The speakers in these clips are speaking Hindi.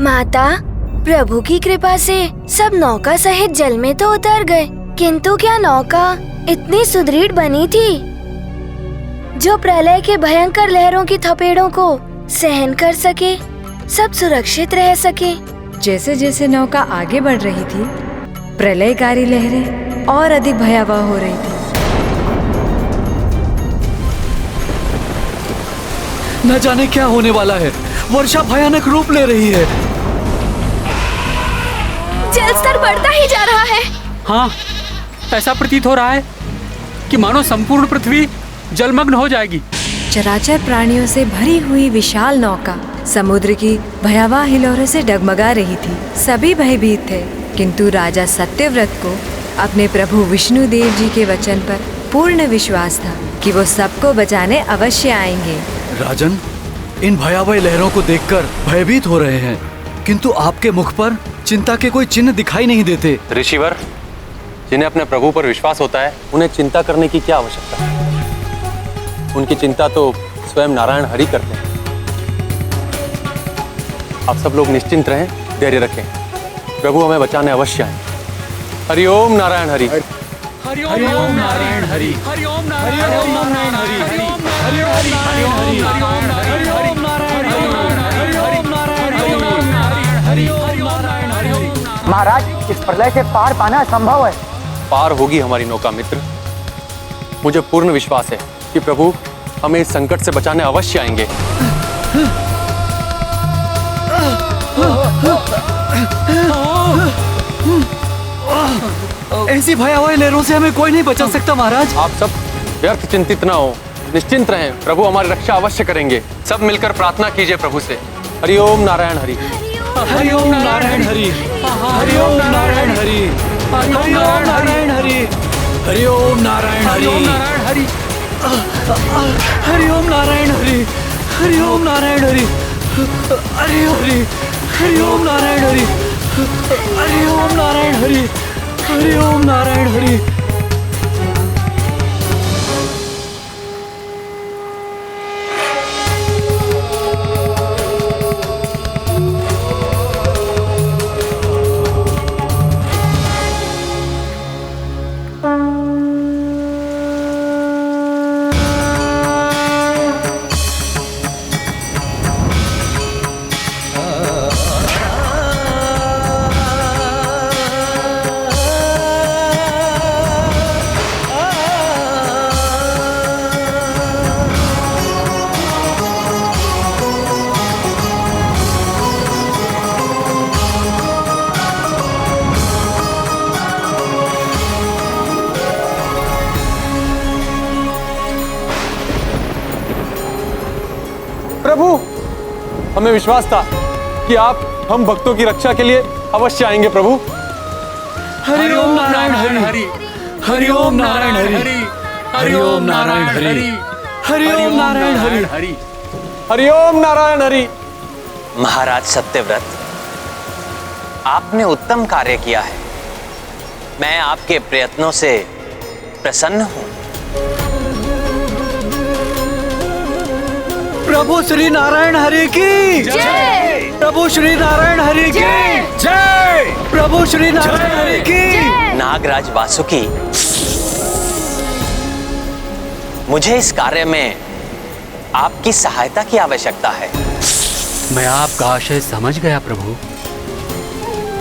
माता, प्रभु की कृपा से सब नौका सहित जल में तो उतर गए, किंतु क्या नौका इतनी सुदृढ़ बनी थी जो प्रलय के भयंकर लहरों की थपेड़ों को सहन कर सके, सब सुरक्षित रह सके। जैसे जैसे नौका आगे बढ़ रही थी, प्रलयकारी लहरें और अधिक भयावह हो रही थी। न जाने क्या होने वाला है, वर्षा भयानक रूप ले रही है। जल स्तर बढ़ता ही जा रहा है। हाँ, ऐसा प्रतीत हो रहा है कि मानो संपूर्ण पृथ्वी जलमग्न हो जाएगी। चराचर प्राणियों से भरी हुई विशाल नौका समुद्र की भयावह हिलोरों से डगमगा रही थी। सभी भयभीत थे, किंतु राजा सत्यव्रत को अपने प्रभु विष्णुदेव जी के वचन पर पूर्ण विश्वास था कि वो सबको बचाने अवश्य आएंगे। राजन, इन भयावह लहरों को देखकर भयभीत हो रहे हैं, किंतु आपके मुख पर चिंता के कोई चिन्ह दिखाई नहीं देते। ऋषिवर, जिन्हें अपने प्रभु पर विश्वास होता है, उन्हें चिंता करने की क्या आवश्यकता है? उनकी चिंता तो स्वयं नारायण हरि करते हैं। आप सब लोग निश्चिंत रहें, धैर्य रखें, प्रभु हमें बचाने अवश्य आए। हरिओम नारायण हरि। हरिओम नारायण हरि। हरिओम नारायण हरि। महाराज, इस प्रलय से पार पाना असंभव है। पार होगी हमारी नौका मित्र। मुझे पूर्ण विश्वास है कि प्रभु हमें इस संकट से बचाने अवश्य आएंगे। ऐसी भयावह लहरों से हमें कोई नहीं बचा सकता महाराज। आप सब व्यर्थ चिंतित ना हो, निश्चिंत रहें, प्रभु हमारी रक्षा अवश्य करेंगे। सब मिलकर प्रार्थना कीजिए प्रभु से। हरिओम नारायण हरि। हरिओम नारायण हरि। हरिओम नारायण हरि। हरिओम नारायण हरि। हरिओम नारायण हरि। हरिओम नारायण हरि। हरिओम नारायण हरि। हरि हरि। हरिओम नारायण हरि। हरिओम नारायण हरि। हरिओम नारायण हरि। प्रभु, हमें विश्वास था कि आप हम भक्तों की रक्षा के लिए अवश्य आएंगे प्रभु। हरिओम नारायण हरि। हरिओम नारायण हरि। हरिओम नारायण हरि। हरिओम नारायण हरि। हरिओम नारायण हरि। महाराज सत्यव्रत, आपने उत्तम कार्य किया है। मैं आपके प्रयत्नों से प्रसन्न हूं। प्रभु श्री नारायण हरि की जय। प्रभु श्री नारायण हरि की जय। प्रभु श्री नारायण हरि की। नागराज वासुकी, मुझे इस कार्य में आपकी सहायता की आवश्यकता है। मैं आपका आशय समझ गया प्रभु।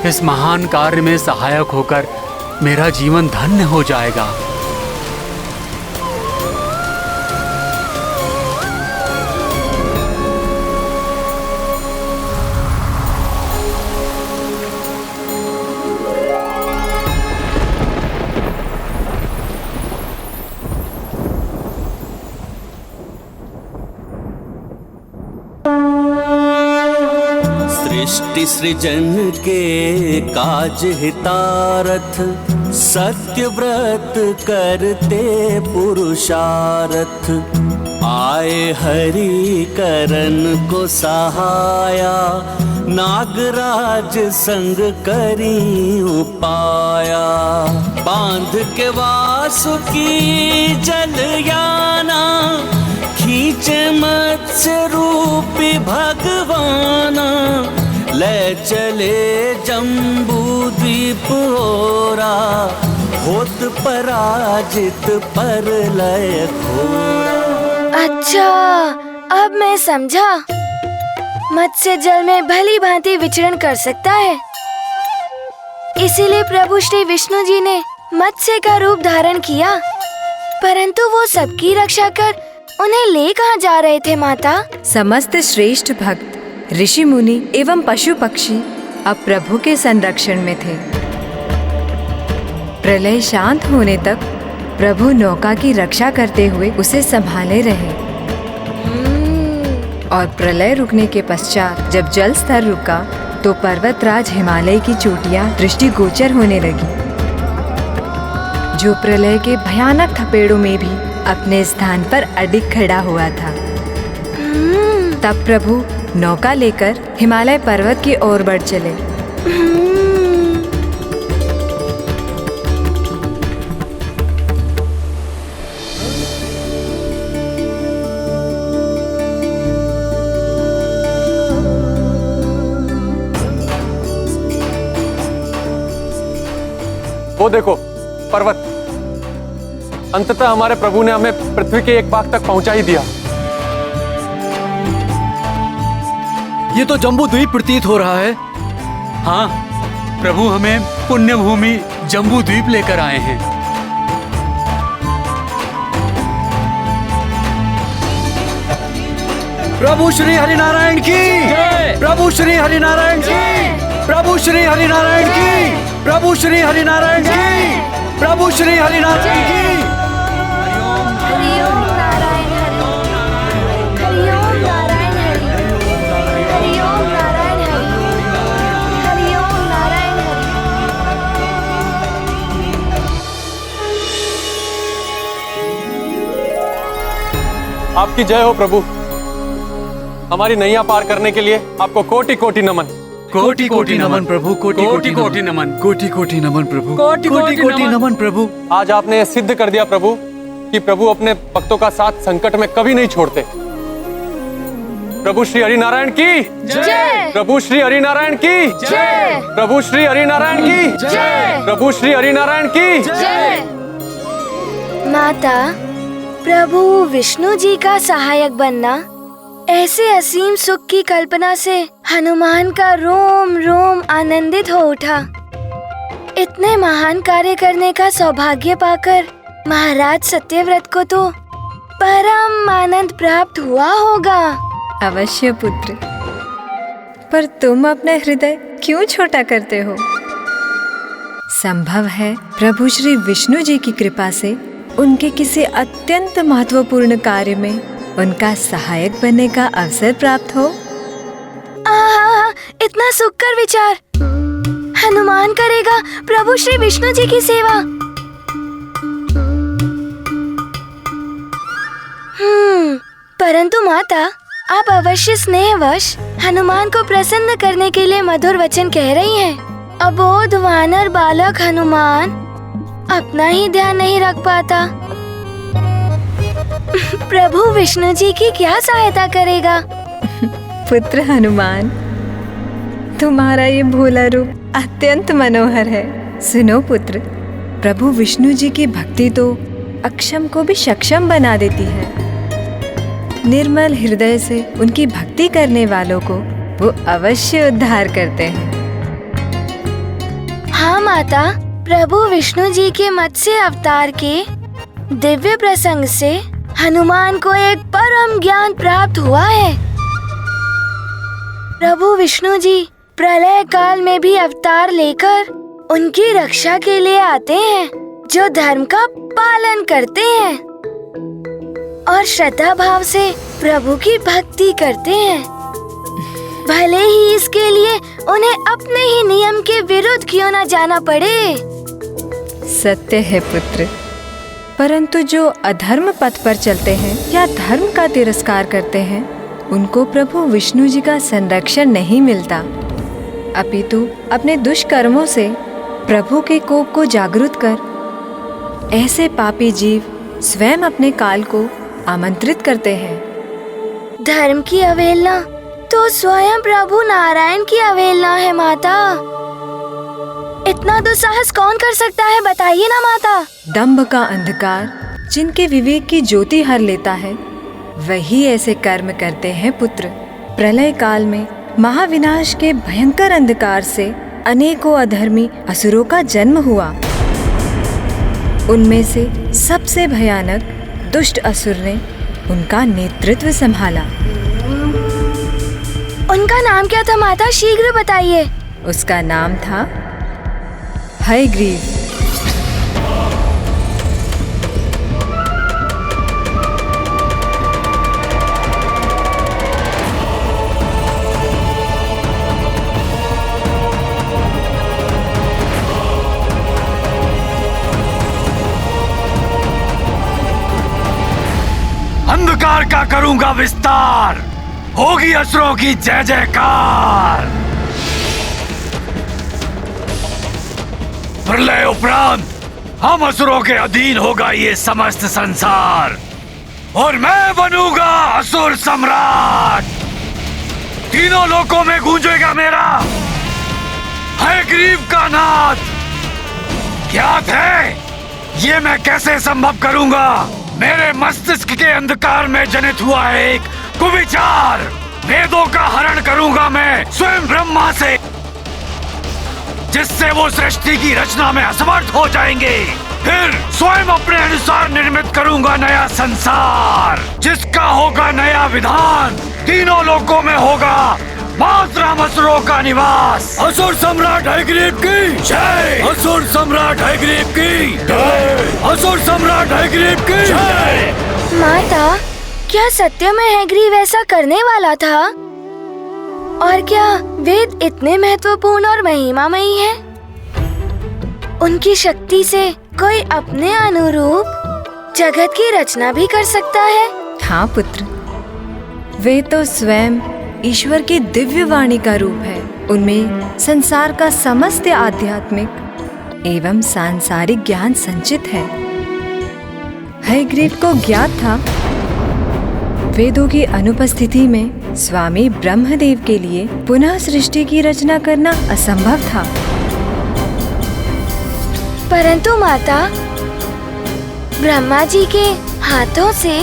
इस महान कार्य में सहायक होकर मेरा जीवन धन्य हो जाएगा। सृष्टि सृजन के काज हितारथ, सत्य व्रत करते पुरुषारथ। आए हरि करन को सहाया, नागराज संग करी उपाया। बांध के वासुकी जलयाना, खींचे मत्स्य रूपी भगवाना। ले चले जम्बू द्वीप ओरा, होत पराजित प्रलय घोरा। अच्छा, अब मैं समझा। मत्स्य जल में भली भांति विचरण कर सकता है, इसीलिए प्रभु श्री विष्णु जी ने मत्स्य का रूप धारण किया। परंतु वो सबकी रक्षा कर उन्हें ले कहाँ जा रहे थे माता? समस्त श्रेष्ठ भक्त, ऋषि मुनि एवं पशु पक्षी अब प्रभु के संरक्षण में थे। प्रलय शांत होने तक प्रभु नौका की रक्षा करते हुए उसे संभाले रहे। और प्रलय रुकने के पश्चात जब जल स्तर रुका तो पर्वतराज हिमालय की चोटियां दृष्टिगोचर होने लगी, जो प्रलय के भयानक थपेड़ों में भी अपने स्थान पर अडिग खड़ा हुआ था। तब प्रभु नौका लेकर हिमालय पर्वत की ओर बढ़ चले। वो देखो पर्वत, अंततः हमारे प्रभु ने हमें पृथ्वी के एक भाग तक पहुंचा ही दिया। ये तो जम्बू द्वीप प्रतीत हो रहा है। हाँ प्रभु, हमें पुण्य भूमि जम्बू द्वीप लेकर आए हैं। प्रभु श्री हरिनारायण की, प्रभु श्री हरिनारायण की, प्रभु श्री हरिनारायण की, प्रभु श्री हरिनारायण की, प्रभु श्री हरिनारायण की। हरिओम नारायण हरि, हरिओम नारायण हरि, हरिओम नारायण हरि, हरिओम नारायण हरि। आपकी जय हो प्रभु। हमारी नैया पार करने के लिए आपको कोटि कोटि नमन। कोटि कोटि नमन प्रभु, कोटि कोटि कोटि नमन। कोटि कोटि नमन प्रभु, कोटि कोटि नमन प्रभु। आज आपने यह सिद्ध कर दिया प्रभु कि प्रभु अपने भक्तों का साथ संकट में कभी नहीं छोड़ते। प्रभु श्री हरिनारायण की जय, प्रभु श्री हरिनारायण की जय, प्रभु श्री हरिनारायण की जय, प्रभु श्री हरिनारायण की जय। माता, प्रभु विष्णु जी का सहायक बनना, ऐसे असीम सुख की कल्पना से हनुमान का रोम रोम आनंदित हो उठा। इतने महान कार्य करने का सौभाग्य पाकर महाराज सत्यव्रत को तो परम आनंद प्राप्त हुआ होगा। अवश्य पुत्र, पर तुम अपना हृदय क्यों छोटा करते हो? संभव है प्रभु श्री विष्णु जी की कृपा से उनके किसी अत्यंत महत्वपूर्ण कार्य में उनका सहायक बनने का अवसर प्राप्त हो। इतना सुखकर विचार। हनुमान करेगा प्रभु श्री विष्णु जी की सेवा। परंतु माता, आप अवश्य स्नेहवश हनुमान को प्रसन्न करने के लिए मधुर वचन कह रही हैं। अबोध वानर बालक हनुमान अपना ही ध्यान नहीं रख पाता, प्रभु विष्णु जी की क्या सहायता करेगा? पुत्र हनुमान, तुम्हारा ये भोला रूप अत्यंत मनोहर है। सुनो पुत्र, प्रभु विष्णु जी की भक्ति तो अक्षम को भी सक्षम बना देती है। निर्मल हृदय से उनकी भक्ति करने वालों को वो अवश्य उद्धार करते हैं। हाँ माता, प्रभु विष्णु जी के मत्स्य अवतार के दिव्य प्रसंग से हनुमान को एक परम ज्ञान प्राप्त हुआ है। प्रभु विष्णु जी प्रलय काल में भी अवतार लेकर उनकी रक्षा के लिए आते हैं, जो धर्म का पालन करते हैं और श्रद्धा भाव से प्रभु की भक्ति करते हैं, भले ही इसके लिए उन्हें अपने ही नियम के विरुद्ध क्यों न जाना पड़े। सत्य है पुत्र, परंतु जो अधर्म पथ पर चलते हैं या धर्म का तिरस्कार करते हैं, उनको प्रभु विष्णु जी का संरक्षण नहीं मिलता, अपितु अपने दुष्कर्मों से प्रभु के कोप को जागृत कर ऐसे पापी जीव स्वयं अपने काल को आमंत्रित करते हैं। धर्म की अवहेलना तो स्वयं प्रभु नारायण की अवहेलना है माता। इतना दुस्साहस कौन कर सकता है, बताइए ना माता। दंभ का अंधकार जिनके विवेक की ज्योति हर लेता है, वही ऐसे कर्म करते हैं पुत्र। प्रलय काल में महाविनाश के भयंकर अंधकार से अनेकों अधर्मी असुरों का जन्म हुआ। उनमें से सबसे भयानक दुष्ट असुर ने उनका नेतृत्व संभाला। उनका नाम क्या था माता, शीघ्र बताइए। उसका नाम था हयग्रीव। अंधकार का करूंगा विस्तार, होगी असुरों की जय जयकार। प्रलय उपरांत हम असुरों के अधीन होगा ये समस्त संसार, और मैं बनूंगा असुर सम्राट। तीनों लोकों में गूंजेगा मेरा हयग्रीव का नाद। ज्ञात है ये मैं कैसे संभव करूंगा। मेरे मस्तिष्क के अंधकार में जनित हुआ है एक कुविचार। वेदों का हरण करूंगा मैं स्वयं ब्रह्मा से, जिससे वो सृष्टि की रचना में असमर्थ हो जाएंगे। फिर स्वयं अपने अनुसार निर्मित करूंगा नया संसार, जिसका होगा नया विधान। तीनों लोकों में होगा मातराम असुरों का निवास। असुर सम्राट हयग्रीव की जय। असुर सम्राट हयग्रीव की जय। असुर सम्राट हयग्रीव की जय। माता, क्या सत्य में हयग्रीव ऐसा करने वाला था? और क्या वेद इतने महत्वपूर्ण और महिमामयी हैं? उनकी शक्ति से कोई अपने अनुरूप जगत की रचना भी कर सकता है? हाँ पुत्र, वे तो स्वयं ईश्वर की दिव्य वाणी का रूप है। उनमें संसार का समस्त आध्यात्मिक एवं सांसारिक ज्ञान संचित है। हयग्रीव को ज्ञात था वेदों की अनुपस्थिति में स्वामी ब्रह्मदेव के लिए पुनः सृष्टि की रचना करना असंभव था। परंतु माता, ब्रह्मा जी के हाथों से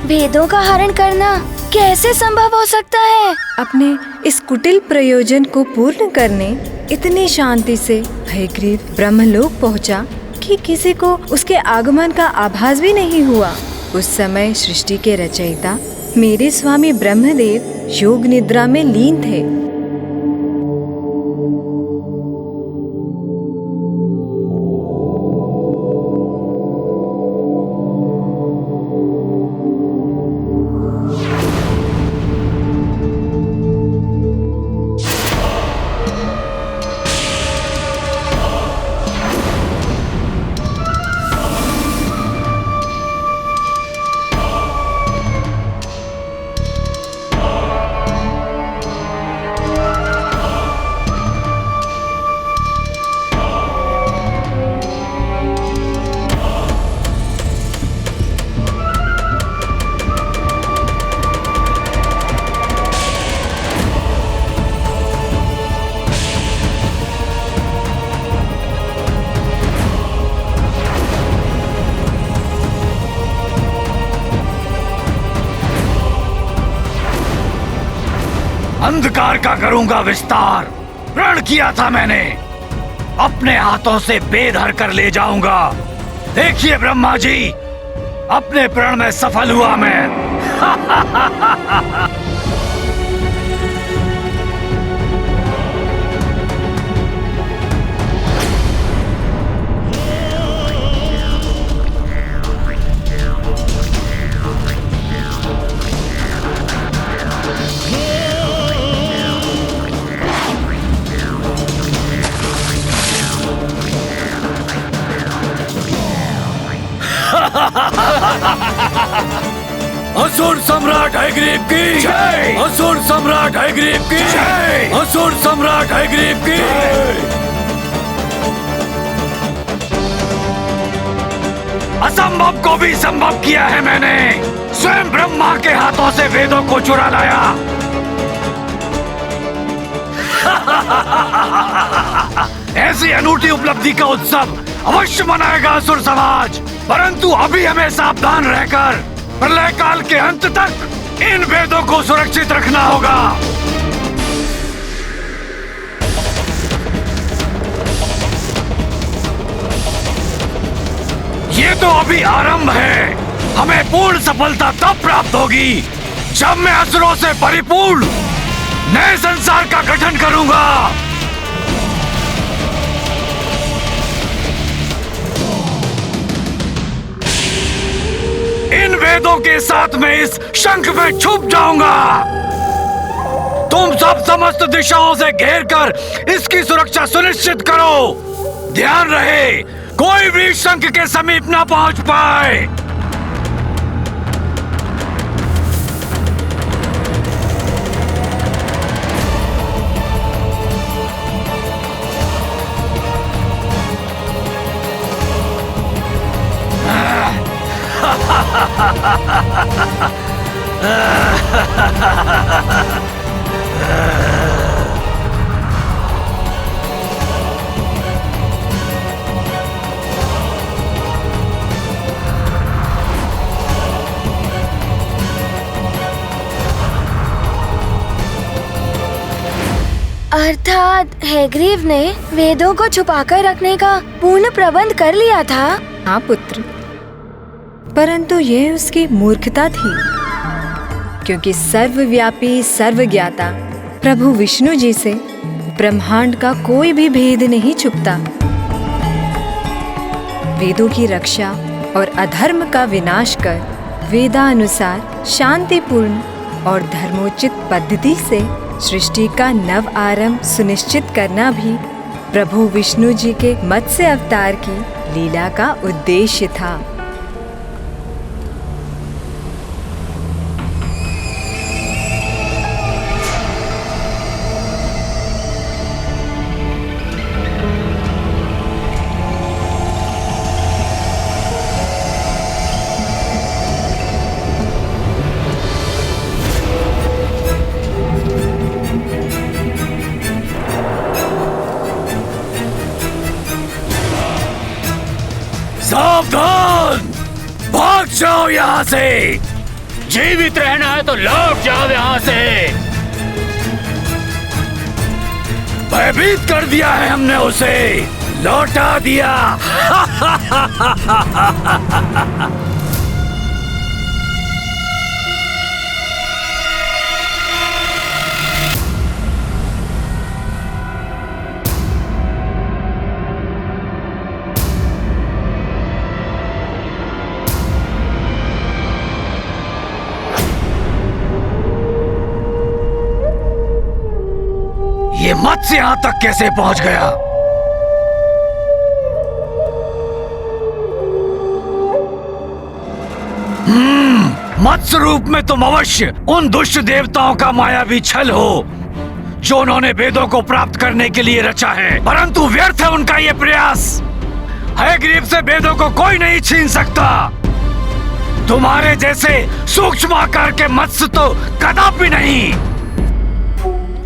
वेदों का हरण करना कैसे संभव हो सकता है? अपने इस कुटिल प्रयोजन को पूर्ण करने इतनी शांति से हयग्रीव ब्रह्मलोक पहुंचा कि किसी को उसके आगमन का आभास भी नहीं हुआ। उस समय सृष्टि के रचयिता मेरे स्वामी ब्रह्मदेव योग निद्रा में लीन थे। अंधकार का करूंगा विस्तार। प्रण किया था मैंने, अपने हाथों से बेद हर कर ले जाऊंगा। देखिए ब्रह्मा जी, अपने प्रण में सफल हुआ मैं। असुर सम्राट हयग्रीव की जय। असुर सम्राट हयग्रीव की जय। असुर सम्राट हयग्रीव की जय। असंभव को भी संभव किया है मैंने। स्वयं ब्रह्मा के हाथों से वेदों को चुरा लाया। ऐसी अनूठी उपलब्धि का उत्सव अवश्य मनाएगा असुर समाज, परंतु अभी हमें सावधान रहकर प्रलय काल के अंत तक इन वेदों को सुरक्षित रखना होगा। ये तो अभी आरंभ है, हमें पूर्ण सफलता तब प्राप्त होगी जब मैं असुरों से परिपूर्ण नए संसार का गठन करूंगा। इन वेदों के साथ मैं इस शंख में छुप जाऊंगा। तुम सब समस्त दिशाओं से घेर कर इसकी सुरक्षा सुनिश्चित करो। ध्यान रहे कोई भी शंख के समीप ना पहुंच पाए। अर्थात हैग्रीव ने वेदों को छुपाकर रखने का पूर्ण प्रबंध कर लिया था। हाँ पुत्र, परंतु यह उसकी मूर्खता थी, क्योंकि सर्वव्यापी सर्वज्ञाता प्रभु विष्णु जी से ब्रह्मांड का कोई भी भेद नहीं छुपता। वेदों की रक्षा और अधर्म का विनाश कर वेदानुसार शांतिपूर्ण और धर्मोचित पद्धति से सृष्टि का नव आरंभ सुनिश्चित करना भी प्रभु विष्णु जी के मत्स्य अवतार की लीला का उद्देश्य था। सावधान, भाग जाओ यहाँ से। जीवित रहना है तो लौट जाओ यहाँ से। भयभीत कर दिया है हमने उसे, लौटा दिया। ये मत्स्य यहां तक कैसे पहुंच गया? मत्स्य रूप में तुम अवश्य उन दुष्ट देवताओं का मायावी छल हो जो उन्होंने वेदों को प्राप्त करने के लिए रचा है, परंतु व्यर्थ है उनका ये प्रयास। हैग्रीव से वेदों को कोई नहीं छीन सकता। तुम्हारे जैसे सूक्ष्म आकार के मत्स्य तो कदापि नहीं।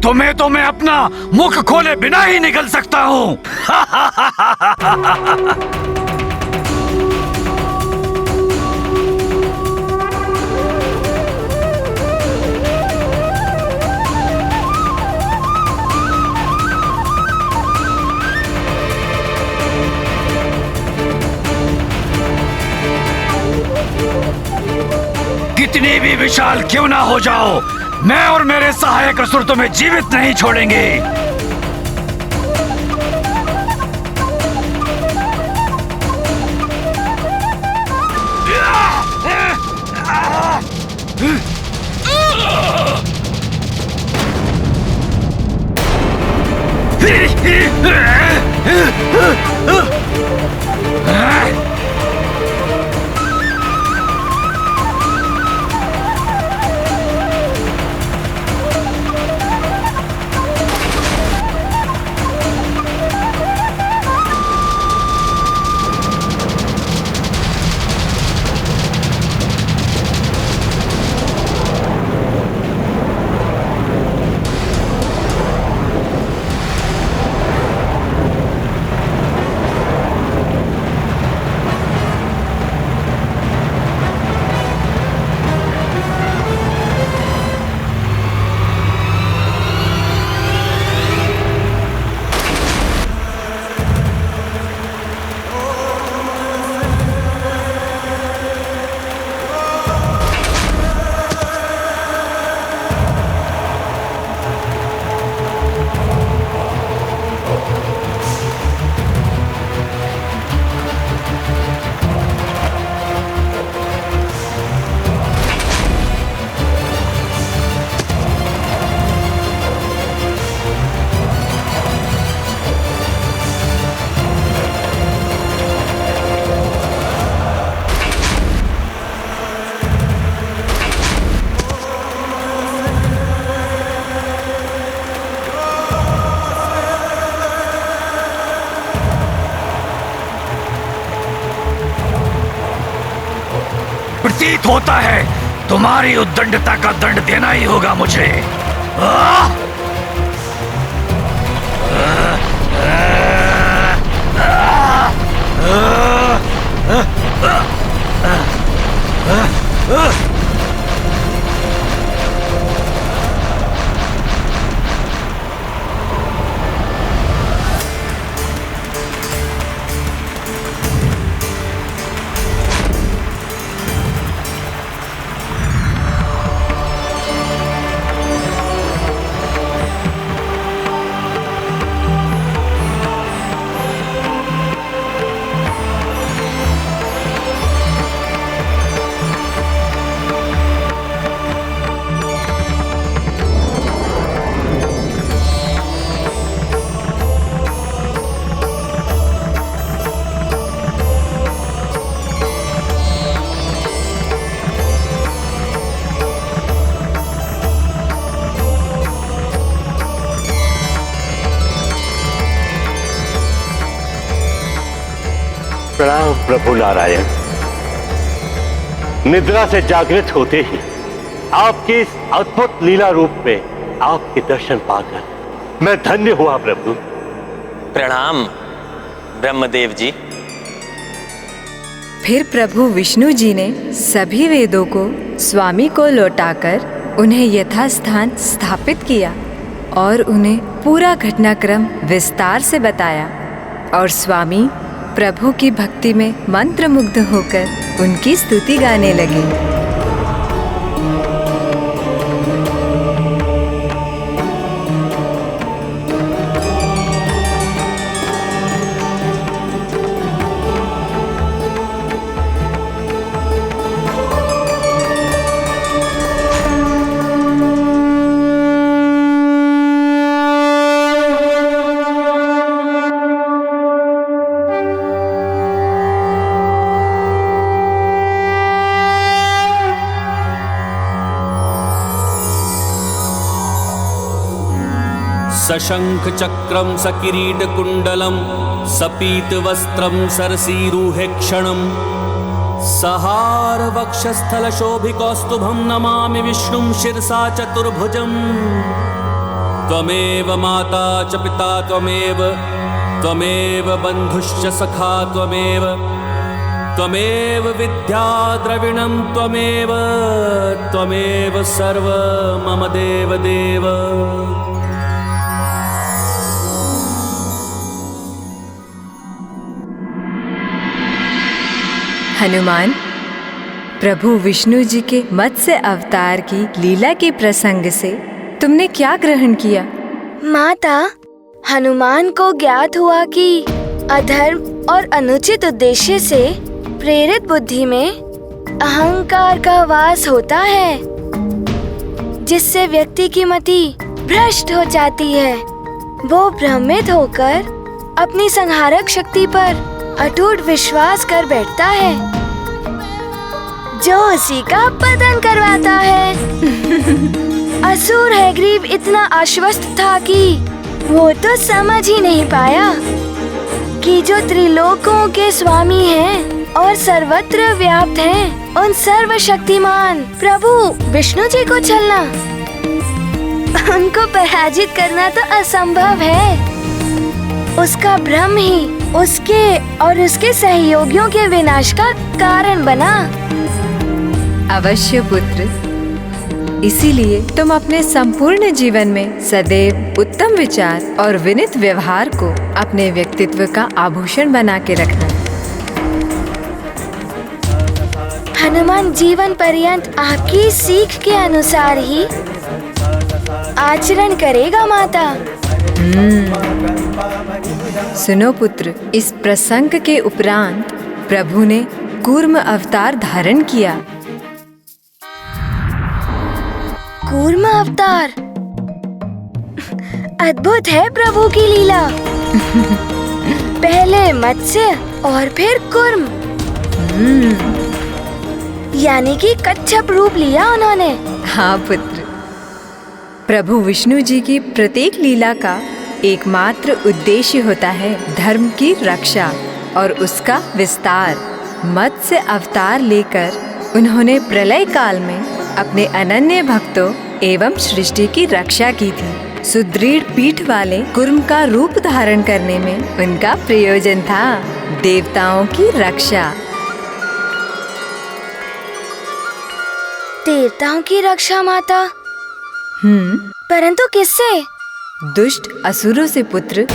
तुम्हें तो मैं अपना मुख खोले बिना ही निगल सकता हूं। कितनी भी विशाल क्यों ना हो जाओ, मैं और मेरे सहायक असुर तुम्हें जीवित नहीं छोड़ेंगे। प्रतीत होता है तुम्हारी उद्दंडता का दंड देना ही होगा मुझे। आह! प्रणाम प्रभु नारायण। निद्रा से जागृत होते ही आपके इस अद्भुत लीला रूप में आपके दर्शन पाकर मैं धन्य हुआ प्रभु। प्रणाम ब्रह्मदेव जी। फिर प्रभु विष्णु जी ने सभी वेदों को स्वामी को लौटाकर उन्हें यथास्थान स्थापित किया और उन्हें पूरा घटनाक्रम विस्तार से बताया, और स्वामी प्रभु की भक्ति में मंत्रमुग्ध होकर उनकी स्तुति गाने लगे। सशंख चक्रम सकिरीट कुंडलम सपीत वस्त्रम सरसीरुहे क्षणम सहार वक्षस्थल शोभिकौस्तुभम नमामि विष्णुं शिरसा चतुर्भुजम। त्वमेव माता च पिता त्वमेव बंधुश्च सखा त्वमेव विद्या द्रविणं त्वमेव सर्व मम देव देव। हनुमान, प्रभु विष्णु जी के मत्स्य अवतार की लीला के प्रसंग से तुमने क्या ग्रहण किया? माता, हनुमान को ज्ञात हुआ कि अधर्म और अनुचित उद्देश्य से प्रेरित बुद्धि में अहंकार का वास होता है, जिससे व्यक्ति की मति भ्रष्ट हो जाती है। वो भ्रमित होकर अपनी संहारक शक्ति पर अटूट विश्वास कर बैठता है, जो उसी का पतन करवाता है। असुर हैग्रीव इतना आश्वस्त था कि वो तो समझ ही नहीं पाया कि जो त्रिलोकों के स्वामी हैं और सर्वत्र व्याप्त हैं, उन सर्वशक्तिमान प्रभु विष्णु जी को छलना, उनको पराजित करना तो असंभव है। उसका भ्रम ही उसके और उसके सहयोगियों के विनाश का कारण बना। अवश्य पुत्र, इसीलिए तुम अपने संपूर्ण जीवन में सदैव उत्तम विचार और विनीत व्यवहार को अपने व्यक्तित्व का आभूषण बना के रखना। हनुमान जीवन पर्यंत आपकी सीख के अनुसार ही आचरण करेगा माता। सुनो पुत्र, इस प्रसंग के उपरांत प्रभु ने कूर्म अवतार धारण किया। कूर्म अवतार अद्भुत है प्रभु की लीला। पहले मत्स्य और फिर कूर्म, यानी कि कच्छप रूप लिया उन्होंने। हाँ पुत्र, प्रभु विष्णु जी की प्रत्येक लीला का एकमात्र उद्देश्य होता है धर्म की रक्षा और उसका विस्तार। मत्स्य अवतार लेकर उन्होंने प्रलय काल में अपने अनन्य भक्तों एवं सृष्टि की रक्षा की थी। सुदृढ़ पीठ वाले कुर्म का रूप धारण करने में उनका प्रयोजन था देवताओं की रक्षा। देवताओं की रक्षा माता? परंतु किससे? दुष्ट असुरों से पुत्र।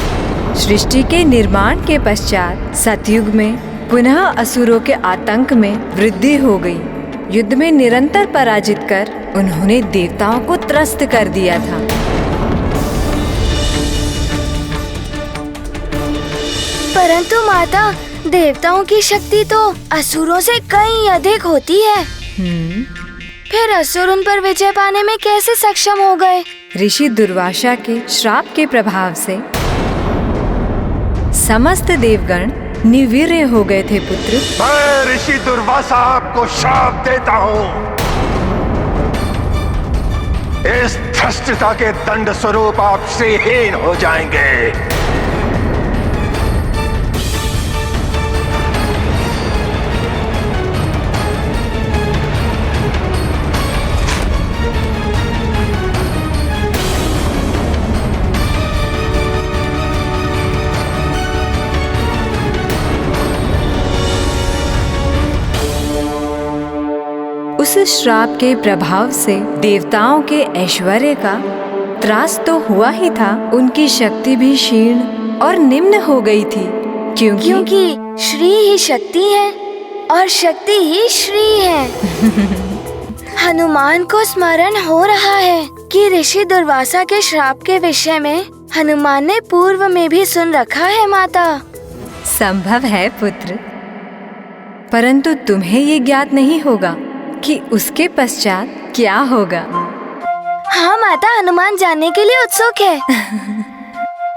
सृष्टि के निर्माण के पश्चात सतयुग में पुनः असुरों के आतंक में वृद्धि हो गई। युद्ध में निरंतर पराजित कर उन्होंने देवताओं को त्रस्त कर दिया था। परंतु माता, देवताओं की शक्ति तो असुरों से कहीं अधिक होती है। फिर असुर उन पर विजय पाने में कैसे सक्षम हो गए? ऋषि दुर्वासा के श्राप के प्रभाव से समस्त देवगण निर्वीर्य हो गए थे पुत्र। मैं ऋषि दुर्वासा आपको श्राप देता हूँ। इस धृष्टता के दंड स्वरूप आप श्रीहीन हो जाएंगे। उस श्राप के प्रभाव से देवताओं के ऐश्वर्य का त्रास तो हुआ ही था, उनकी शक्ति भी क्षीण और निम्न हो गई थी। क्योंकि श्री ही शक्ति है और शक्ति ही श्री है। हनुमान को स्मरण हो रहा है कि ऋषि दुर्वासा के श्राप के विषय में हनुमान ने पूर्व में भी सुन रखा है माता। संभव है पुत्र, परंतु तुम्हें ये ज्ञात नहीं होगा कि उसके पश्चात क्या होगा। हाँ माता, हनुमान जानने के लिए उत्सुक है।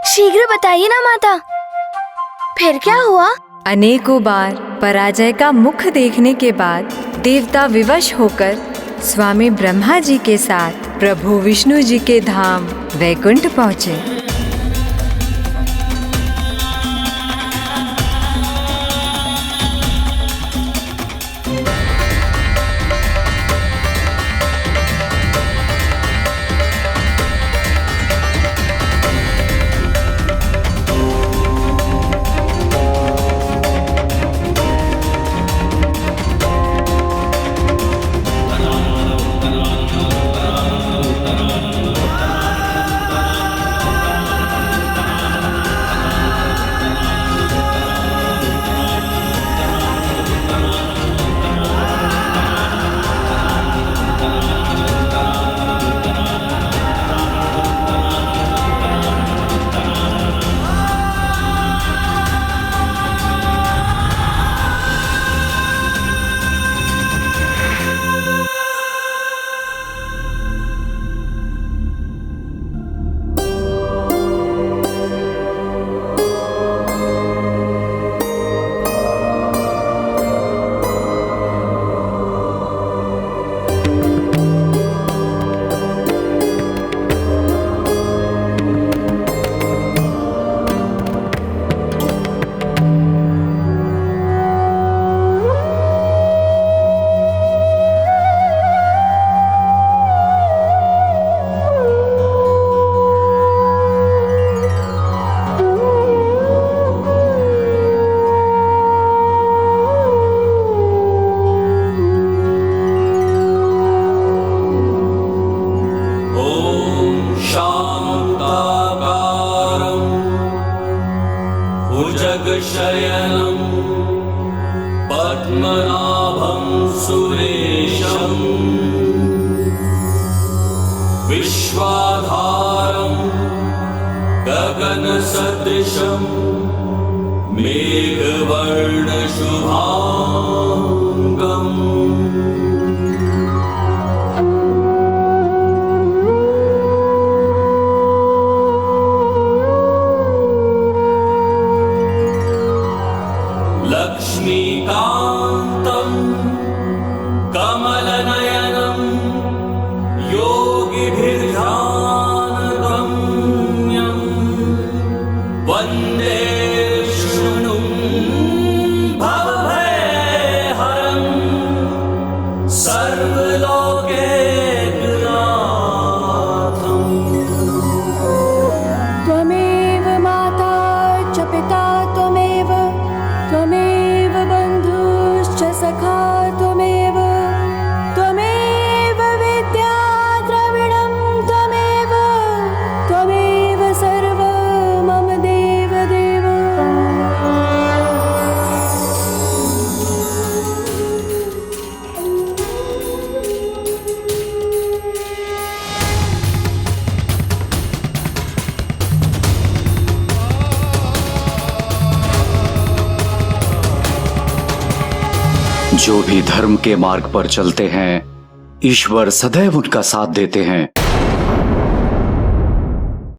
शीघ्र बताइए ना माता, फिर क्या हुआ? अनेकों बार पराजय का मुख देखने के बाद देवता विवश होकर स्वामी ब्रह्मा जी के साथ प्रभु विष्णु जी के धाम वैकुंठ पहुँचे। भुजगशयनं पद्मनाभं सुरेशं विश्वाधारं गगनसदृशं मेघवर्णशुभांगम् लक्ष्मीकान्तं कमलनयनं योगिभिर्ध्यानगम्यं वन्दे विष्णुं भवभयहरं जो भी धर्म के मार्ग पर चलते हैं, ईश्वर सदैव उनका साथ देते हैं।